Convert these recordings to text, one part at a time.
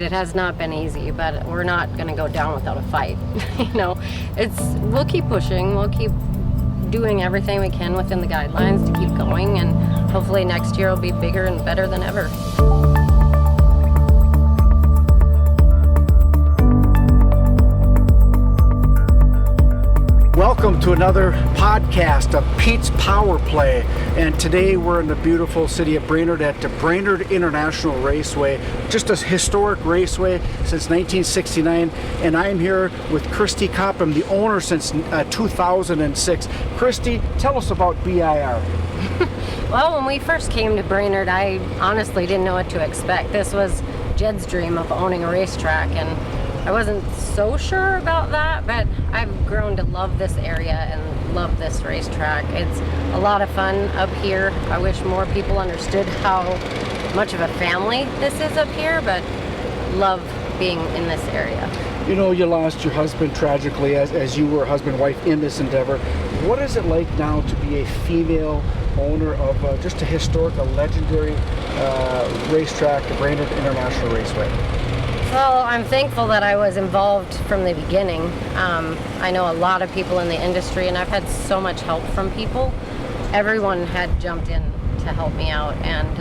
It has not been easy, but we're not going to go down without a fight. We'll keep pushing, we'll keep doing everything we can within the guidelines to keep going, and hopefully next year will be bigger and better than ever. Welcome to another podcast of Pete's Power Play, and today we're in the beautiful city of Brainerd at the Brainerd International Raceway, just a historic raceway since 1969, and I'm here with Kristi Copham, the owner since 2006. Kristi, tell us about BIR. Well, when we first came to Brainerd, I honestly didn't know what to expect. This was Jed's dream of owning a racetrack, and I wasn't so sure about that, but I've grown to love this area and love this racetrack. It's a lot of fun up here. I wish more people understood how much of a family this is up here, but love being in this area. You know, you lost your husband tragically as you were husband-wife in this endeavor. What is it like now to be a female owner of just a historic, a legendary racetrack, the Brainerd International Raceway? Well, I'm thankful that I was involved from the beginning. I know a lot of people in the industry, and I've had so much help from people. Everyone had jumped in to help me out, and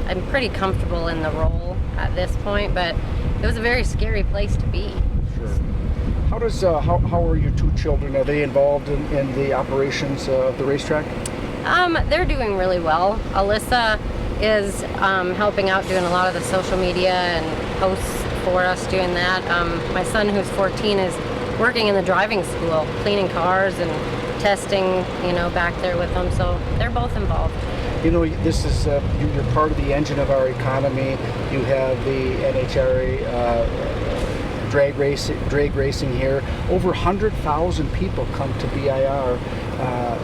I'm pretty comfortable in the role at this point, but it was a very scary place to be. Sure. How are your two children? Are they involved in the operations of the racetrack? They're doing really well. Alyssa is helping out doing a lot of the social media and posts for us doing that. My son, who's 14, is working in the driving school, cleaning cars and testing, back there with them. So they're both involved. You know, this is you're part of the engine of our economy. You have the NHRA drag racing here. Over 100,000 people come to BIR.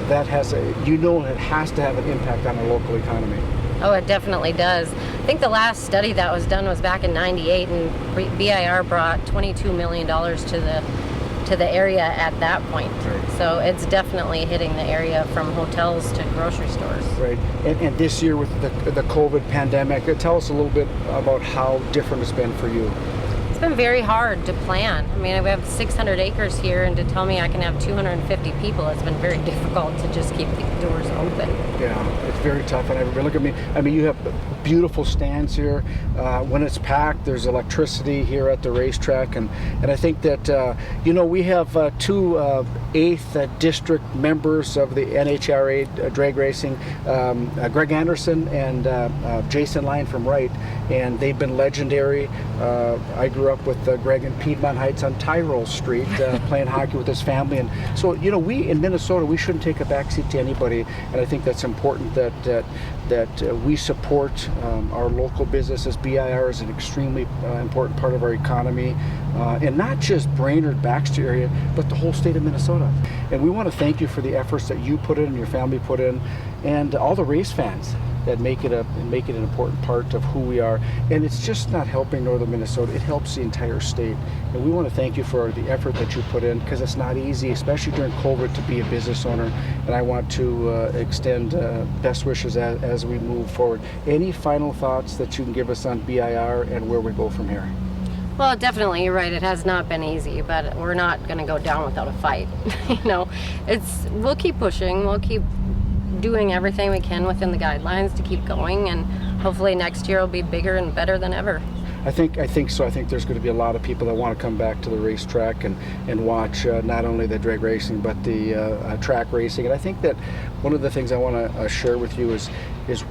That has it has to have an impact on the local economy. Oh, it definitely does. I think the last study that was done was back in '98, and BIR brought $22 million to the area at that point. Right. So it's definitely hitting the area from hotels to grocery stores. Right. And this year with the COVID pandemic, tell us a little bit about how different it's been for you. It's been very hard to plan. I mean, we have 600 acres here, and to tell me I can have 250 people, it's been very difficult to just keep the doors open. Yeah, it's very tough. And look at me. I mean, you have beautiful stands here. When it's packed, there's electricity here at the racetrack, and I think that we have two 8th district members of the NHRA drag racing, Greg Anderson and Jason Lyon from Wright, and they've been legendary. I grew up with Greg in Piedmont Heights on Tyrol Street, playing hockey with his family, and so we in Minnesota, we shouldn't take a backseat to anybody, and I think that's important that we support our local businesses. BIR is an extremely important part of our economy, and not just Brainerd, Baxter area, but the whole state of Minnesota. And we want to thank you for the efforts that you put in, your family put in, and all the race fans that make it an important part of who we are. And it's just not helping northern Minnesota, it helps the entire state. And we want to thank you for the effort that you put in, because it's not easy, especially during COVID, to be a business owner. And I want to extend best wishes as we move forward. Any final thoughts that you can give us on BIR and where we go from here? Well, definitely, you're right. It has not been easy, but we're not going to go down without a fight. We'll keep pushing. We'll keep doing everything we can within the guidelines to keep going, and hopefully next year will be bigger and better than ever. I think so. I think there's going to be a lot of people that want to come back to the racetrack and watch not only the drag racing but the track racing. And I think that one of the things I want to share with you is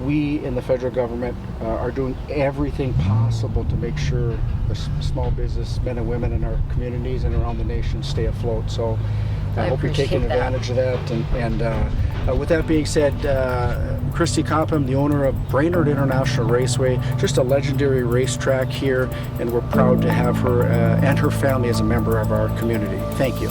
we in the federal government are doing everything possible to make sure the small business men and women in our communities and around the nation stay afloat. So I hope you're taking advantage of that. And with that being said, Kristi Copham, the owner of Brainerd International Raceway, just a legendary racetrack here, and we're proud to have her and her family as a member of our community. Thank you.